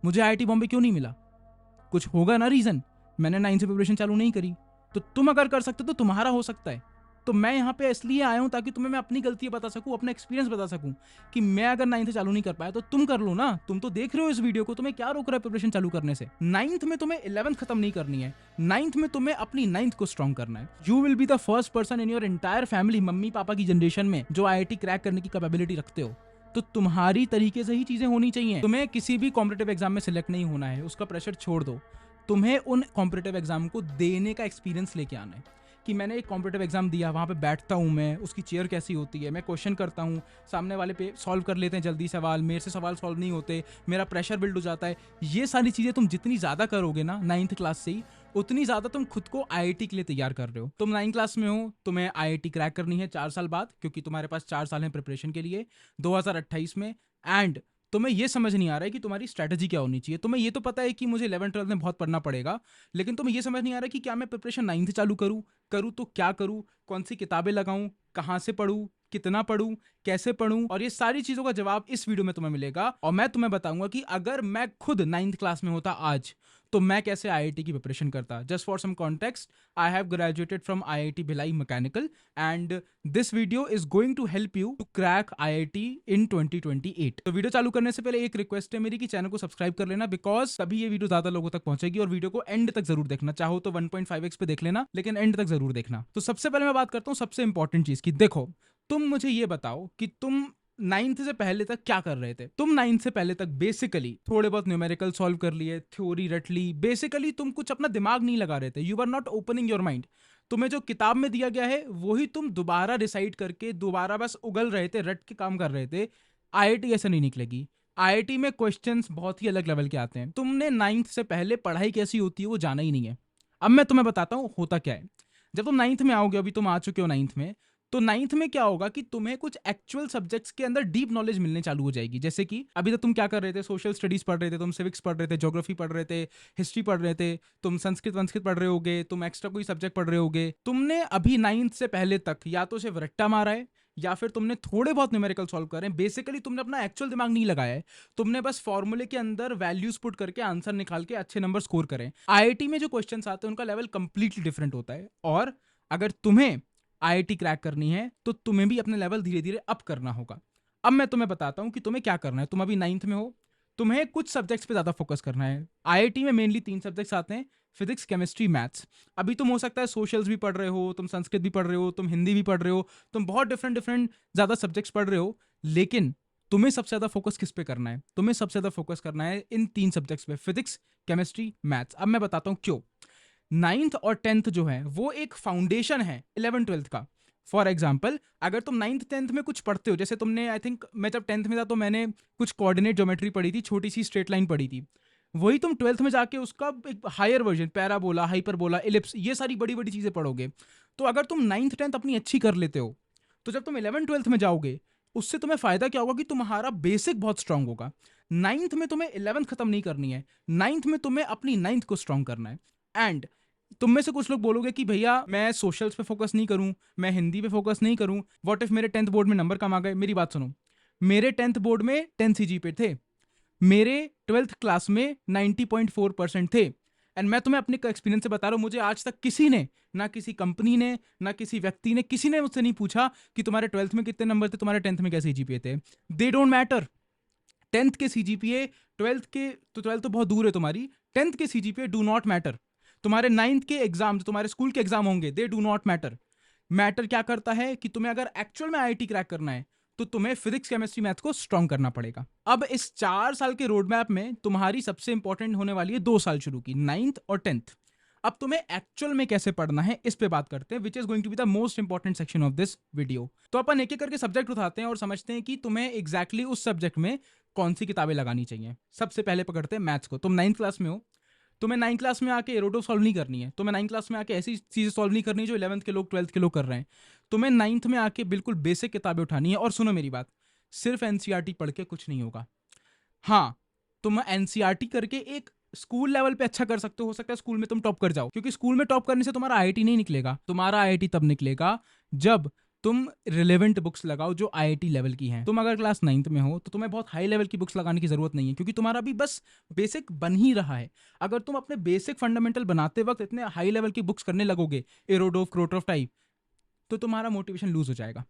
मुझे IIT बॉम्बे क्यों नहीं मिला? कुछ होगा ना रीजन। मैंने 9 से प्रिपरेशन चालू नहीं करी। तो तुम अगर कर सकते हो तो तुम्हारा हो सकता है। तो मैं यहाँ पे इसलिए आया हूँ ताकि तुम्हें मैं अपनी गलतियां बता सकूँ, अपना एक्सपीरियंस बता सकूँ कि मैं अगर 9 से चालू नहीं कर पाया तो तुम कर लो ना। तुम तो देख रहे हो इस वीडियो को, तुम्हें क्या रोक रहा है प्रिपरेशन चालू करने से? 9th में तुम्हें 11th खत्म नहीं करनी है, 9th में तुम्हें अपनी 9th को स्ट्रॉन्ग करना है। You will be the first person in your entire family, mummy papa की जनरेशन में, जो IIT क्रैक करने की कैपेबिलिटी रखते हो। तो तुम्हारी तरीके से ही चीजें होनी चाहिए। तुम्हें किसी भी कॉम्पिटिटिव एग्जाम में सिलेक्ट नहीं होना है, उसका प्रेशर छोड़ दो। तुम्हें उन कॉम्पिटिटिव एग्जाम को देने का एक्सपीरियंस लेके आना है कि मैंने एक कॉम्पिटिटिव एग्जाम दिया, वहाँ पे बैठता हूँ मैं, उसकी चेयर कैसी होती है, मैं क्वेश्चन करता हूँ, सामने वाले पे सॉल्व कर लेते हैं जल्दी सवाल, मेरे से सवाल सॉल्व नहीं होते, मेरा प्रेशर बिल्ड हो जाता है। ये सारी चीज़ें तुम जितनी ज़्यादा करोगे ना 9th क्लास से ही, उतनी ज़्यादा तुम खुद को IIT के लिए तैयार कर रहे हो। तुम 9th क्लास में हो, तुम्हें IIT क्रैक करनी है 4 साल बाद, क्योंकि तुम्हारे पास 4 साल हैं प्रिपरेशन के लिए 2028 में। एंड तुम्हें ये समझ नहीं आ रहा है कि तुम्हारी स्ट्रैटेजी क्या होनी चाहिए। तुम्हें ये तो पता है कि मुझे 11th-12th में बहुत पढ़ना पड़ेगा, लेकिन तुम्हें ये समझ नहीं आ रहा है कि क्या मैं प्रिपरेशन 9 से चालू करूँ तो क्या करूँ, कौन सी किताबें लगाऊं, कहाँ से पढ़ूं, कितना पढ़ूं, कैसे पढ़ूं। और ये सारी चीज़ों का जवाब इस वीडियो में तुम्हें मिलेगा। और मैं तुम्हें बताऊंगा कि अगर मैं खुद 9th क्लास में होता आज, तो मैं कैसे IIT की प्रिपरेशन करता। Just for some context, I have graduated from IIT Bhilai mechanical and this video is going to help you to crack IIT in 2028। तो वीडियो चालू करने से पहले एक रिक्वेस्ट है मेरी कि चैनल को सब्सक्राइब कर लेना, बिकॉज तभी ये वीडियो ज्यादा लोगों तक पहुंचेगी। और वीडियो को एंड तक जरूर देखना, चाहो तो 1.5x पे देख लेना, लेकिन एंड तक जरूर देखना। तो सबसे पहले मैं बात करता हूँ सबसे इंपॉर्टेंट चीज की। देखो, तुम मुझे ये बताओ कि तुम 9th से पहले तक क्या कर रहे थे? तुम 9th से पहले तक बेसिकली थोड़े बहुत न्यूमेरिकल सॉल्व कर लिए, थ्योरी रट ली, बेसिकली तुम कुछ अपना दिमाग नहीं लगा रहे थे। You are not opening your mind. तुम्हें जो किताब में दिया गया है वही तुम दोबारा डिसाइड करके दोबारा बस उगल रहे थे, रट के काम कर रहे थे। IIT ऐसे नहीं निकलेगी। IIT में क्वेश्चंस बहुत ही अलग लेवल के आते हैं। तुमने 9th से पहले पढ़ाई कैसी होती है वो जाना ही नहीं है। अब मैं तुम्हें बताता हूँ होता क्या है। जब तुम 9th में आओगे, अभी तुम आ चुके हो 9th में, तो 9th में क्या होगा कि तुम्हें कुछ एक्चुअल सब्जेक्ट्स के अंदर डीप नॉलेज मिलने चालू हो जाएगी। जैसे कि अभी तक तुम क्या कर रहे थे? सोशल स्टडीज पढ़ रहे थे, तुम सिविक्स पढ़ रहे थे, ज्योग्राफी पढ़ रहे थे, हिस्ट्री पढ़ रहे थे, तुम संस्कृत पढ़ रहे होगे, तुम एक्स्ट्रा कोई सब्जेक्ट पढ़ रहे होगे। तुमने अभी 9th से पहले तक या तो सिर्फ रट्टा मारा है, या फिर तुमने थोड़े बहुत न्यूमेरिकल सॉल्व करे हैं। बेसिकली तुमने अपना एक्चुअल दिमाग नहीं लगाया है। तुमने बस फॉर्मूले के अंदर वैल्यूज पुट करके आंसर निकाल के अच्छे नंबर स्कोर करें। IIT में जो क्वेश्चंस आते हैं उनका लेवल कंप्लीटली डिफरेंट होता है। और अगर तुम्हें IIT क्रैक करनी है तो तुम्हें भी अपने लेवल धीरे धीरे अप करना होगा। अब मैं तुम्हें बताता हूं कि तुम्हें क्या करना है। तुम अभी 9th में हो, तुम्हें कुछ सब्जेक्ट्स पे ज्यादा फोकस करना है। IIT में मेनली 3 सब्जेक्ट्स आते हैं, फिजिक्स, केमिस्ट्री, मैथ्स। अभी तुम हो सकता है सोशल्स भी पढ़ रहे हो, तुम संस्कृत भी पढ़ रहे हो, तुम हिंदी भी पढ़ रहे हो, तुम बहुत डिफरेंट डिफरेंट ज्यादा सब्जेक्ट्स पढ़ रहे हो, लेकिन तुम्हें सबसे ज्यादा फोकस किस पे करना है? तुम्हें सबसे ज्यादा फोकस करना है इन 3 सब्जेक्ट्स पे, फिजिक्स, केमिस्ट्री, मैथ्स। अब मैं बताता हूं क्यों। 9th और 10th जो है वो एक फाउंडेशन है 11th-12th का। फॉर एग्जाम्पल, अगर तुम 9th-10th में कुछ पढ़ते हो, जैसे तुमने, आई थिंक मैं जब 10th में था तो मैंने कुछ कोऑर्डिनेट ज्योमेट्री पढ़ी थी, छोटी सी स्ट्रेट लाइन पढ़ी थी। वही तुम 12th में जाके उसका एक higher version, parabola, hyperbola, ellipse, ये सारी बड़ी बड़ी चीजें पढ़ोगे। तो अगर तुम 9th-10th अपनी अच्छी कर लेते हो, तो जब तुम 11th-12th में जाओगे, उससे तुम्हें फायदा क्या होगा कि तुम्हारा बेसिक बहुत स्ट्रांग होगा। 9th में तुम्हें 11th खत्म नहीं करनी है, 9th में तुम्हें अपनी 9th को स्ट्रांग करना है। एंड तुम में से कुछ लोग बोलोगे कि भैया मैं सोशल्स पे फोकस नहीं करूं, मैं हिंदी पे फोकस नहीं करूं, व्हाट इफ मेरे 10th बोर्ड में नंबर कम आ गए? मेरी बात सुनो, मेरे 10th बोर्ड में 10 CGPA थे, मेरे 12th क्लास में 90.4% थे। एंड मैं तुम्हें अपने एक्सपीरियंस से बता रहा हूं, मुझे आज तक किसी ने, ना किसी कंपनी ने, ना किसी व्यक्ति ने, किसी ने मुझसे नहीं पूछा कि तुम्हारे 12th में कितने नंबर थे, तुम्हारे 10th में क्या CGPA थे। They don't matter. 10th के CGPA, 12th के, तो 12th तो बहुत दूर है तुम्हारी, 10th के CGPA डू नॉट मैटर। तुम्हारे 9th के एग्जाम, तुम्हारे स्कूल के एग्जाम होंगे, they do not matter. Matter क्या करता है कि तुम्हें अगर एक्चुअल में IIT क्रैक करना है तो तुम्हें फिजिक्स, केमिस्ट्री, मैथ को स्ट्रॉन्ग करना पड़ेगा। अब इस 4 साल के रोड मैप में तुम्हारी सबसे इंपॉर्टेंट होने वाली है 2 साल शुरू की, 9th और 10th। अब तुम्हें एक्चुअल में कैसे पढ़ना है इस पे बात करते हैं, which is going to be the most important section of this video. तो अपन एक एक करके सब्जेक्ट उठाते हैं और समझते हैं कि तुम्हें एग्जैक्टली उस सब्जेक्ट में कौन सी किताबें लगानी चाहिए। सबसे पहले पकड़ते हैं मैथ्स को। तुम 9th क्लास में हो, तुम्हें 9th क्लास में आके एरोडो सॉल्व नहीं करनी है, तुम्हें 9th क्लास में आके ऐसी चीजें सॉल्व नहीं करनी जो 11th के लोग, 12th के लोग कर रहे हैं। तुम्हें 9th में आके बिल्कुल बेसिक किताबें उठानी है। और सुनो मेरी बात, सिर्फ NCERT पढ़ के कुछ नहीं होगा। हाँ, तुम NCERT करके एक स्कूल लेवल पे अच्छा कर सकते हो सकता है स्कूल में तुम टॉप कर जाओ, क्योंकि स्कूल में टॉप करने से तुम्हारा IIT नहीं निकलेगा। तुम्हारा IIT तब निकलेगा जब तुम रिलेवेंट बुक्स लगाओ जो आईआईटी लेवल की हैं। तुम अगर क्लास 9th में हो तो तुम्हें बहुत हाई लेवल की बुक्स लगाने की जरूरत नहीं है, क्योंकि तुम्हारा भी बस बेसिक बन ही रहा है। अगर तुम अपने बेसिक फंडामेंटल बनाते वक्त इतने हाई लेवल की बुक्स करने लगोगे, एरोडोफ क्रोटोफ टाइप, तो तुम्हारा मोटिवेशन लूज हो जाएगा।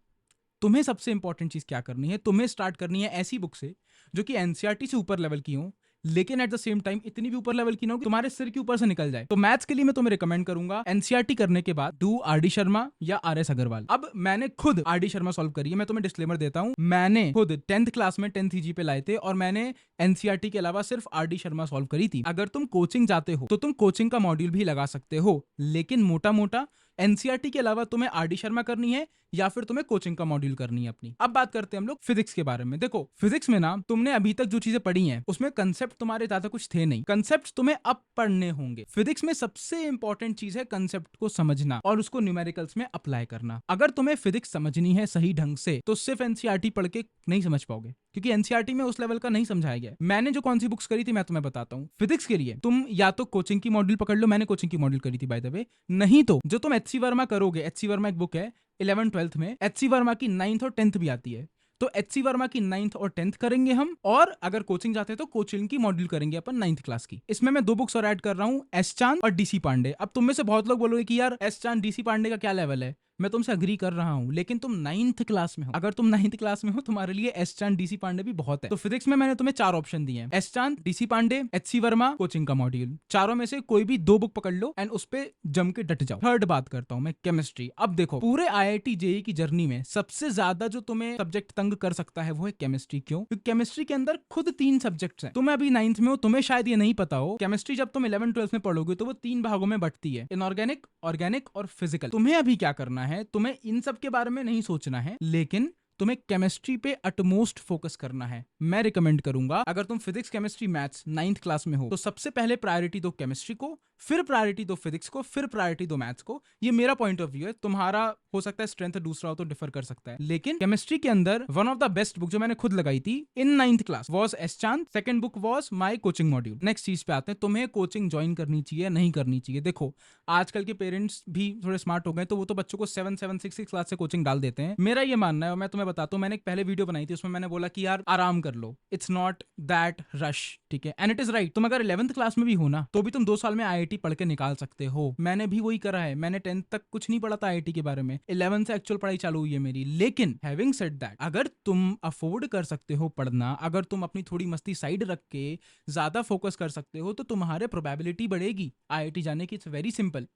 तुम्हें सबसे इंपॉर्टेंट चीज क्या करनी है, तुम्हें स्टार्ट करनी है ऐसी बुक से जो कि एनसीईआरटी से ऊपर लेवल की हो, लेकिन एट द सेम टाइम इतनी भी ऊपर लेवल की ना हो कि तुम्हारे सिर के ऊपर से निकल जाए। तो मैथ्स के लिए मैं तुम्हें रिकमेंड करूंगा एनसीईआरटी करने के बाद डू आरडी शर्मा या आरएस अग्रवाल। अब मैंने खुद आरडी शर्मा सॉल्व करी है, मैं तुम्हें डिस्क्लेमर देता हूं, मैंने खुद 10th क्लास में 10th ईजी पे लाए थे और मैंने एनसीईआरटी के अलावा सिर्फ आरडी शर्मा सॉल्व करी थी। अगर तुम कोचिंग जाते हो तो तुम कोचिंग का मॉड्यूल भी लगा सकते हो, लेकिन मोटा मोटा एनसीईआरटी के अलावा तुम्हें आरडी शर्मा करनी है या फिर तुम्हें कोचिंग का मॉड्यूल करनी है अपनी। अब बात करते हैं हम लोग फिजिक्स के बारे में। देखो फिजिक्स में ना तुमने अभी तक जो चीजें पढ़ी हैं उसमें कंसेप्ट तुम्हारे ज्यादा कुछ थे नहीं, कंसेप्ट तुम्हें अब पढ़ने होंगे। फिजिक्स में सबसे इंपॉर्टेंट चीज है कंसेप्ट को समझना और उसको न्यूमेरिकल्स में अप्लाई करना। अगर तुम्हें फिजिक्स समझनी है सही ढंग से तो सिर्फ एनसीईआरटी पढ़ के नहीं समझ पाओगे, क्योंकि एनसीईआरटी में उस लेवल का नहीं समझाया गया है। मैंने जो कौन सी बुक्स करी थी मैं तुम्हें बताता हूँ। फिजिक्स के लिए तुम या तो कोचिंग की मॉड्यूल पकड़ लो, मैंने कोचिंग की मॉड्यूल करी थी बाय द वे, नहीं तो जो तुम एचसी वर्मा करोगे, एचसी वर्मा एक बुक है 11th 12th में, एचसी वर्मा की 9th और 10th भी आती है, तो एचसी वर्मा की 9th और 10th करेंगे हम, और अगर कोचिंग जाते हैं तो कोचिंग की मॉड्यूल करेंगे अपन 9th क्लास की। इसमें मैं 2 बुक्स और ऐड कर रहा हूँ, एस चांद और डीसी पांडे। अब तुम में से बहुत लोग बोलोगे कि यार एस चांद डीसी पांडे का क्या लेवल है, मैं तुमसे अग्री कर रहा हूं, लेकिन तुम 9th क्लास में हो। अगर तुम 9th क्लास में हो तुम्हारे लिए एस चांद डीसी पांडे भी बहुत है। तो फिजिक्स में मैंने तुम्हें 4 ऑप्शन दिए हैं, S Chand, DC Pandey, HC Verma, coaching का मॉड्यूल। चारों में से कोई भी 2 बुक पकड़ लो एंड उस पे जम के डट जाओ। थर्ड बात करता हूं मैं केमिस्ट्री। अब देखो पूरे आईआईटी जेईई की जर्नी में सबसे ज्यादा जो तुम्हें सब्जेक्ट तंग कर सकता है वो है केमिस्ट्री। क्यों? क्योंकि केमिस्ट्री के अंदर खुद 3 सब्जेक्ट्स हैं। तुम्हें अभी 9th में हो, तुम्हें शायद ये नहीं पता हो, केमिस्ट्री जब तुम 11th 12th में पढ़ोगे तो वो 3 भागों में बंटती है, इनऑर्गेनिक, ऑर्गेनिक और फिजिकल। तुम्हें अभी क्या करना है, तुम्हें इन सब के बारे में नहीं सोचना है, लेकिन तुम्हें केमिस्ट्री पे अटमोस्ट फोकस करना है। मैं रिकमेंड करूंगा अगर तुम physics chemistry maths 9th class में हो तो सबसे पहले प्रायोरिटी दो केमिस्ट्री को, फिर प्रायोरिटी दो फिजिक्स को, फिर प्रायोरिटी दो मैथ्स को। ये मेरा पॉइंट ऑफ व्यू है, तुम्हारा हो सकता है स्ट्रेंथ दूसरा हो तो डिफर कर सकता है, लेकिन केमिस्ट्री के अंदर one of the best book जो मैंने खुद लगाई थी इन 9th क्लास वाज एस चांद, second book was my coaching module. Next चीज पे आते हैं, तुम्हें कोचिंग ज्वाइन करनी चाहिए नहीं करनी चाहिए। देखो आजकल के पेरेंट्स भी थोड़े स्मार्ट हो गए, तो वो तो बच्चों को 7 7 6 6 क्लास से कोचिंग डाल देते हैं। मेरा ये मानना है, और मैं तुम्हें बताता हूँ, मैंने एक पहले वीडियो बनाई थी उसमें मैंने बोला कि यार आराम कर लो, इट्स नॉट दैट रश, ठीक है, एंड इट इज राइट। तुम अगर 11th क्लास में भी हो ना तो भी तुम 2 साल में आईआईटी पढ़ के निकाल सकते हो। मैंने भी वही करा है, मैंने 10th तक कुछ नहीं पढ़ा था आईआईटी के बारे में, 11th से एक्चुअल पढ़ाई चालू हुई है मेरी। लेकिन हैविंग सेड दैट, अगर तुम अफोर्ड कर सकते हो पढ़ना, अगर तुम अपनी थोड़ी मस्ती साइड रख के ज्यादा फोकस कर सकते हो तो तुम्हारे प्रोबेबिलिटी बढ़ेगी आईआईटी जाने की। It's very simple.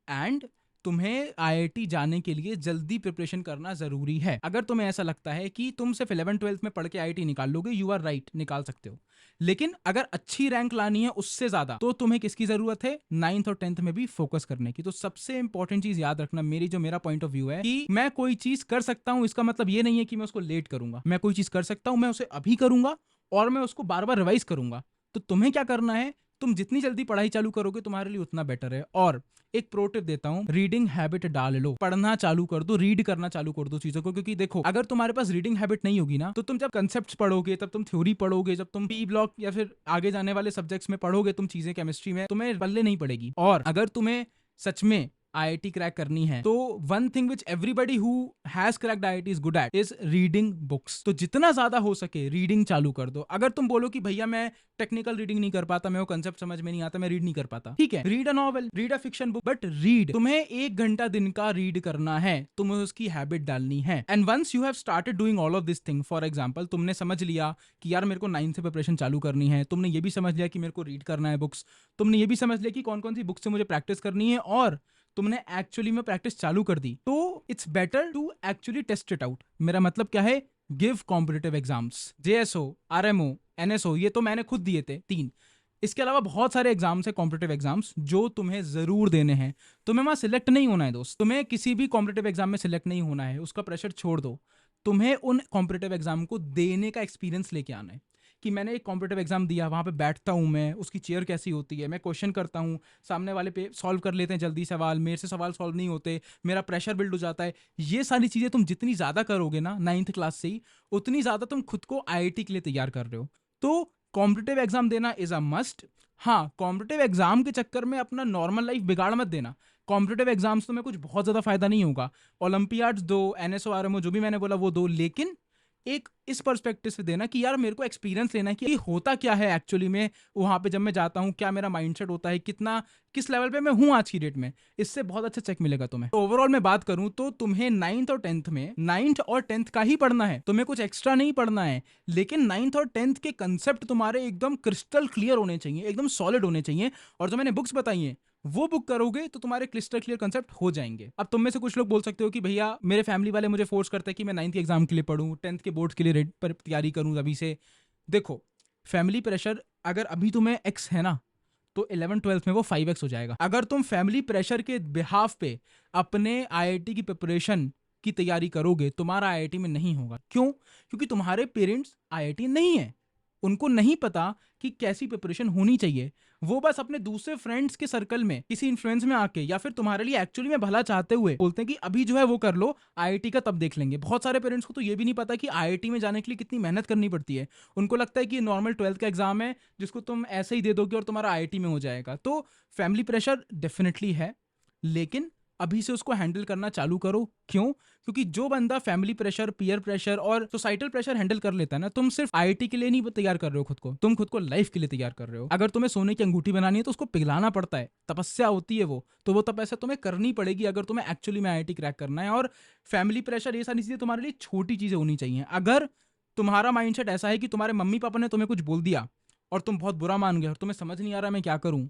एंड तुम्हें आईआईटी जाने के लिए जल्दी प्रिपरेशन करना जरूरी है। अगर तुम्हें ऐसा लगता है कि तुम सिर्फ 11th 12th में पढ़ के आईआईटी निकाल लोगे, यू आर राइट, निकाल सकते हो, लेकिन अगर अच्छी रैंक लानी है उससे ज्यादा तो तुम्हें किसकी जरूरत है, 9th और 10th में भी फोकस करने की। तो सबसे इंपॉर्टेंट चीज याद रखना, मेरा पॉइंट ऑफ व्यू है कि मैं कोई चीज कर सकता हूं इसका मतलब ये नहीं है कि मैं उसको लेट करूंगा। मैं कोई चीज कर सकता हूं, मैं उसे अभी करूंगा और मैं उसको बार बार रिवाइज करूंगा। तो तुम्हें क्या करना है, तुम जितनी जल्दी पढ़ाई चालू करोगे तुम्हारे लिए उतना बेटर है। और एक प्रो टिप देता हूं, रीडिंग हैबिट डाल लो, पढ़ना चालू कर दो, रीड करना चालू कर दो चीजों को। क्योंकि देखो अगर तुम्हारे पास रीडिंग हैबिट नहीं होगी ना तो तुम जब कंसेप्ट्स पढ़ोगे, तब तुम थ्योरी पढ़ोगे, जब तुम पी ब्लॉक या फिर आगे जाने वाले सब्जेक्ट्स में पढ़ोगे तुम चीजें केमिस्ट्री में, तुम्हें पल्ले नहीं पड़ेगी। और अगर तुम्हें सच में आईआईटी क्रैक करनी है तो one thing which everybody who has cracked IIT is good at is reading books. तो जितना ज्यादा हो सके रीडिंग चालू कर दो। अगर तुम बोलो कि भैया मैं टेक्निकल रीडिंग नहीं कर पाता, मैं वो कंसेप्ट समझ में नहीं आता, मैं रीड नहीं कर पाता, ठीक है, read a novel, read a fiction book, but read. तुम्हें 1 घंटा दिन का रीड करना है, तुम्हें उसकी हैबिट डालनी है। And once you have started doing all of this thing, for example तुमने समझ लिया कि यार मेरे को 9th से प्रिपरेशन चालू करनी है, तुमने ये भी समझ लिया कि मेरे को रीड करना है बुक्स, तुमने ये भी समझ लिया कि कौन कौन सी बुक्स से मुझे प्रैक्टिस करनी है, और तुमने एक्चुअली में प्रैक्टिस चालू कर दी, तो it's better to actually test it out. मेरा मतलब क्या है, give competitive exams, JSO, RMO, NSO, ये तो मैंने खुद दिए थे 3। इसके अलावा बहुत सारे एग्जाम्स है कॉम्पिटिटिव एग्जाम्स जो तुम्हें जरूर देने हैं। तुम्हें वहां सिलेक्ट नहीं होना है दोस्त, तुम्हें किसी भी कॉम्पिटिटिव एग्जाम में सिलेक्ट नहीं होना है, उसका प्रेशर छोड़ दो। तुम्हें उन कॉम्पिटिटिव एग्जाम को देने का एक्सपीरियंस लेके आना है कि मैंने एक कॉम्पिटिटिव एग्जाम दिया, वहाँ पे बैठता हूँ मैं, उसकी चेयर कैसी होती है, मैं क्वेश्चन करता हूँ, सामने वाले पे सॉल्व कर लेते हैं जल्दी सवाल, मेरे से सवाल सॉल्व नहीं होते, मेरा प्रेशर बिल्ड हो जाता है। ये सारी चीज़ें तुम जितनी ज़्यादा करोगे ना 9th क्लास से ही, उतनी ज़्यादा तुम खुद को आईआईटी के लिए तैयार कर रहे हो। तो कॉम्पिटिटिव एग्जाम देना इज़ अ मस्ट। हाँ, कॉम्पिटिटिव एग्जाम के चक्कर में अपना नॉर्मल लाइफ बिगाड़ मत देना। कॉम्पिटिटिव एग्जाम्स तो में कुछ बहुत ज़्यादा फायदा नहीं होगा, ओलंपियाड्स दो, एनएसओ आरएमओ जो भी मैंने बोला वो दो, लेकिन एक इस पर्सपेक्टिव से देना कि यार मेरे को एक्सपीरियंस लेना है कि होता क्या है एक्चुअली में वहाँ पे जब मैं जाता हूँ, क्या मेरा माइंडसेट होता है, कितना किस लेवल पे मैं हूँ आज की डेट में, इससे बहुत अच्छा चेक मिलेगा तुम्हें। तो ओवरऑल मैं बात करूँ तो तुम्हें नाइन्थ और टेंथ का ही पढ़ना है, तुम्हें कुछ एक्स्ट्रा नहीं पढ़ना है, लेकिन नाइन्थ और टेंथ के कंसेप्ट तुम्हारे एकदम क्रिस्टल क्लियर होने चाहिए, एकदम सॉलिड होने चाहिए। और जो मैंने बुक्स बताई हैं वो बुक करोगे तो तुम्हारे क्लिस्टर क्लियर कंसेप्ट हो जाएंगे। अब तुम में से कुछ लोग बोल सकते हो कि भैया मेरे फैमिली वाले मुझे फोर्स करते हैं कि मैं 9th के एग्जाम के लिए पढूं, 10th के बोर्ड्स के लिए पर तैयारी करूं अभी से। देखो, फैमिली प्रेशर अगर अभी तुम्हें x है ना, तो 11th-12th में वो 5x हो जाएगा। अगर तुम फैमिली प्रेशर के बिहाफ पे अपने IIT की प्रिपरेशन की तैयारी करोगे, तुम्हारा IIT में नहीं होगा। क्यों? क्योंकि तुम्हारे पेरेंट्स IIT नहीं है, उनको नहीं पता कि कैसी प्रिपरेशन होनी चाहिए। वो बस अपने दूसरे फ्रेंड्स के सर्कल में किसी इन्फ्लुएंस में आके या फिर तुम्हारे लिए एक्चुअली में भला चाहते हुए बोलते हैं कि अभी जो है वो कर लो, IIT का तब देख लेंगे। बहुत सारे पेरेंट्स को तो ये भी नहीं पता कि IIT में जाने के लिए कितनी मेहनत करनी पड़ती है। उनको लगता है कि नॉर्मल 12th का एग्जाम है जिसको तुम ऐसे ही दे दोगे और तुम्हारा IIT में हो जाएगा। तो फैमिली प्रेशर डेफिनेटली है, लेकिन अभी से उसको हैंडल करना चालू करो। क्यों? क्योंकि जो बंदा फैमिली प्रेशर, पीयर प्रेशर और सोसाइटल प्रेशर हैंडल कर लेता है ना, तुम सिर्फ IIT के लिए नहीं तैयार कर रहे हो खुद को, तुम खुद को लाइफ के लिए तैयार कर रहे हो। अगर तुम्हें सोने की अंगूठी बनानी है तो उसको पिघलाना पड़ता है, तपस्या होती है वो, तो वो तपस्या तुम्हें करनी पड़ेगी अगर तुम्हें एक्चुअली में IIT क्रैक करना है। और फैमिली प्रेशर, ये सारी चीजें तुम्हारे लिए छोटी चीजें होनी चाहिए। अगर तुम्हारा माइंडसेट ऐसा है कि तुम्हारे मम्मी पापा ने तुम्हें कुछ बोल दिया और तुम बहुत बुरा मान गए और तुम्हें समझ नहीं आ रहा मैं क्या करूं,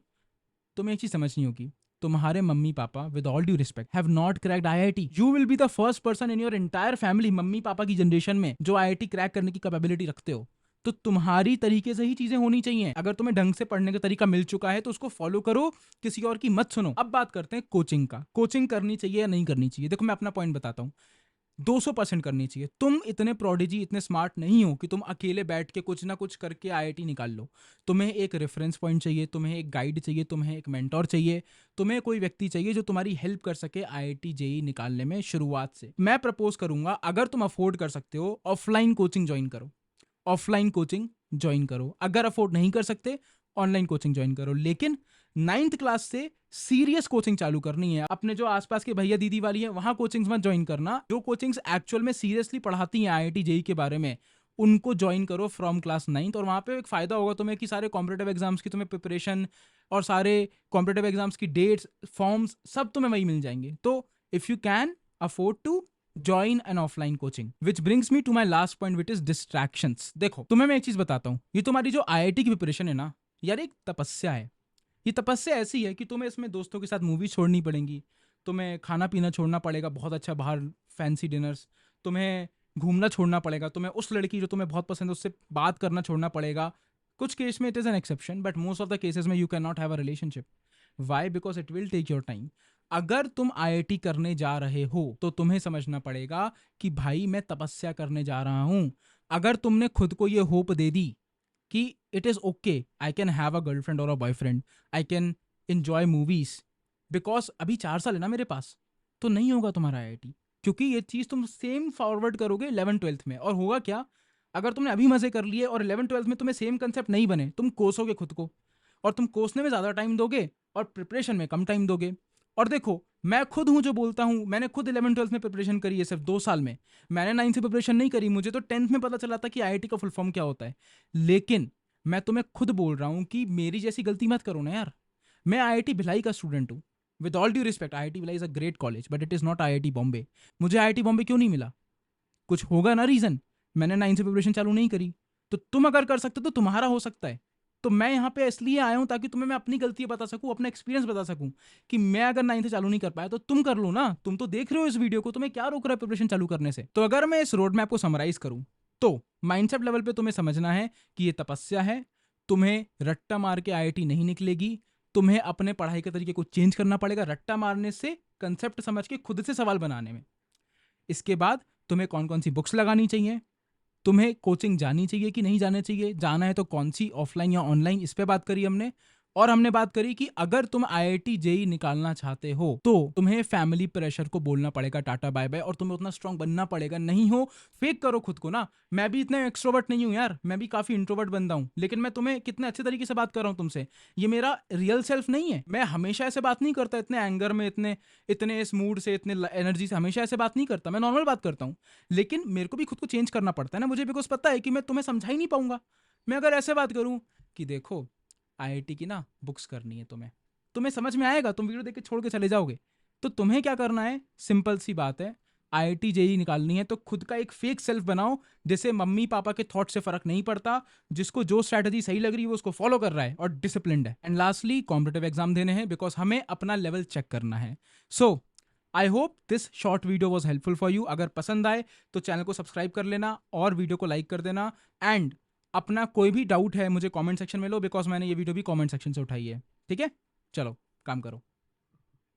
तुम्हें एक चीज समझनी होगी, तुम्हारे mummy papa with all due respect have not cracked IIT। You will be the first person in your entire family, mummy papa की जनरेशन में, जो IIT क्रैक करने की कैपेबिलिटी रखते हो। तो तुम्हारी तरीके से ही चीजें होनी चाहिए। अगर तुम्हें ढंग से पढ़ने का तरीका मिल चुका है तो उसको फॉलो करो, किसी और की मत सुनो। अब बात करते हैं कोचिंग का। कोचिंग करनी चाहिए या नहीं करनी चाहिए? देखो मैं अपना पॉइंट बताता हूँ, 200% करनी चाहिए। तुम इतने प्रोडिजी, इतने स्मार्ट नहीं हो कि तुम अकेले बैठ के कुछ ना कुछ करके IIT निकाल लो। तुम्हें एक रेफरेंस पॉइंट चाहिए, तुम्हें एक गाइड चाहिए, तुम्हें एक मेंटोर चाहिए, तुम्हें कोई व्यक्ति चाहिए जो तुम्हारी हेल्प कर सके IIT JEE निकालने में शुरुआत से। मैं प्रपोज करूंगा, अगर तुम अफोर्ड कर सकते हो, ऑफलाइन कोचिंग ज्वाइन करो। ऑफलाइन कोचिंग ज्वाइन करो। अगर अफोर्ड नहीं कर सकते, ऑनलाइन कोचिंग ज्वाइन करो। लेकिन 9th क्लास से सीरियस कोचिंग चालू करनी है। अपने जो आसपास के भैया दीदी वाली है वहां कोचिंग्स मत ज्वाइन करना। जो कोचिंग्स एक्चुअल में सीरियसली पढ़ाती हैं IIT JEE के बारे में, उनको ज्वाइन करो फ्रॉम क्लास 9th। और वहां पे एक फायदा होगा तुम्हें कि सारे कॉम्पिटिटिव एग्जाम्स की तुम्हें प्रिपरेशन और सारे कॉम्पिटिटिव एग्जाम्स की डेट्स, फॉर्म्स सब तुम्हें वही मिल जाएंगे। तो if you can afford to join an offline coaching, which brings me to my last point, which is distractions. देखो तुम्हें मैं एक चीज बताता हूँ, ये तुम्हारी जो IIT की प्रिपरेशन है ना यार, एक तपस्या है। ये तपस्या ऐसी है कि तुम्हें इसमें दोस्तों के साथ मूवी छोड़नी पड़ेंगी, तुम्हें खाना पीना छोड़ना पड़ेगा, बहुत अच्छा बाहर फैंसी डिनर्स, तुम्हें घूमना छोड़ना पड़ेगा, तुम्हें उस लड़की जो तुम्हें बहुत पसंद है उससे बात करना छोड़ना पड़ेगा। कुछ केस में it is an exception, but most of the cases में you can not have a relationship. Why? Because it will take your time. अगर तुम IIT करने जा रहे हो तो तुम्हें समझना पड़ेगा कि भाई मैं तपस्या करने जा रहा हूं। अगर तुमने खुद को ये होप दे दी कि it is okay, I can have a girlfriend और a boyfriend, I can enjoy movies, because अभी 4 साल है ना मेरे पास, तो नहीं होगा तुम्हारा IIT। क्योंकि ये चीज तुम सेम फॉरवर्ड करोगे 11th-12th में, और होगा क्या? अगर तुमने अभी मजे कर लिए और 11th-12th में तुम्हें सेम कंसेप्ट नहीं बने, तुम कोसोगे खुद को, और तुम कोसने में ज्यादा टाइम दोगे और प्रिपरेशन में कम टाइम दोगे। और देखो मैं खुद हूं जो बोलता हूं, मैंने खुद 11th-12th में प्रिपरेशन करी है सिर्फ 2 साल में। मैंने 9th से प्रिपरेशन नहीं करी, मुझे तो 10th में पता चला था कि IIT का फुल फॉर्म क्या होता है। लेकिन मैं तुम्हें खुद बोल रहा हूं कि मेरी जैसी गलती मत करो ना यार। मैं IIT भिलाई का स्टूडेंट हूं, with all due respect, IIT Bhilai is a great college, but it is not IIT Bombay. मुझे IIT बॉम्बे क्यों नहीं मिला? कुछ होगा ना रीजन। मैंने 9th से प्रिपरेशन चालू नहीं करी। तो तुम अगर कर सकते हो तो तुम्हारा हो सकता है। तो मैं यहाँ पे इसलिए आया हूँ ताकि तुम्हें मैं अपनी गलतियां बता सकूं, अपना एक्सपीरियंस बता सकूं कि मैं अगर 9th से चालू नहीं कर पाया तो तुम कर लो ना। तुम तो देख रहे हो इस वीडियो को, तुम्हें क्या रोक रहा है प्रिपरेशन चालू करने से? तो अगर मैं इस रोड मैप को समराइज करूं तो माइंडसेट लेवल पे तुम्हें समझना है कि ये तपस्या है। तुम्हें रट्टा मार के IIT नहीं निकलेगी। तुम्हें अपने पढ़ाई के तरीके को चेंज करना पड़ेगा, रट्टा मारने से कंसेप्ट समझ के खुद से सवाल बनाने में। इसके बाद तुम्हें कौन कौन सी बुक्स लगानी चाहिए, तुम्हें कोचिंग जानी चाहिए कि नहीं जाना चाहिए, जाना है तो कौन सी, ऑफलाइन या ऑनलाइन, इस पे बात करी हमने। और हमने बात करी कि अगर तुम IIT जेई निकालना चाहते हो तो तुम्हें फैमिली प्रेशर को बोलना पड़ेगा टाटा बाय बाय, और तुम्हें उतना स्ट्रांग बनना पड़ेगा। नहीं हो, फेक करो खुद को ना। मैं भी इतना एक्सट्रोवर्ट नहीं हूं यार, मैं भी काफी इंट्रोवर्ट बंदा हूं, लेकिन मैं तुम्हें कितने अच्छे तरीके से बात कर रहा हूं तुमसे। ये मेरा रियल सेल्फ नहीं है। मैं हमेशा ऐसे बात नहीं करता, इतने एंगर में, इतने इतने इस मूड से, इतने एनर्जी से हमेशा ऐसे बात नहीं करता। मैं नॉर्मल बात करता हूँ, लेकिन मेरे को भी खुद को चेंज करना पड़ता है ना मुझे, बिकॉज पता है कि मैं तुम्हें समझा ही नहीं पाऊंगा। मैं अगर ऐसे बात करूं कि देखो IIT की ना बुक्स करनी है, तुम्हें समझ में आएगा, तुम वीडियो देख के छोड़ के चले जाओगे। तो तुम्हें क्या करना है, सिंपल सी बात है, IIT जेई निकालनी है तो खुद का एक फेक सेल्फ बनाओ, जिसे मम्मी पापा के थॉट से फर्क नहीं पड़ता, जिसको जो स्ट्रैटेजी सही लग रही है वो उसको फॉलो कर रहा है और डिसिप्लिन्ड है। एंड लास्टली कॉम्पिटिटिव एग्जाम देने हैं, बिकॉज हमें अपना लेवल चेक करना है। So I hope this short video was helpful for you. अगर पसंद आए तो चैनल को सब्सक्राइब कर लेना और वीडियो को लाइक कर देना। एंड अपना कोई भी डाउट है मुझे कमेंट सेक्शन में लो, बिकॉज मैंने ये वीडियो भी कमेंट सेक्शन से उठाई है। ठीक है, चलो काम करो।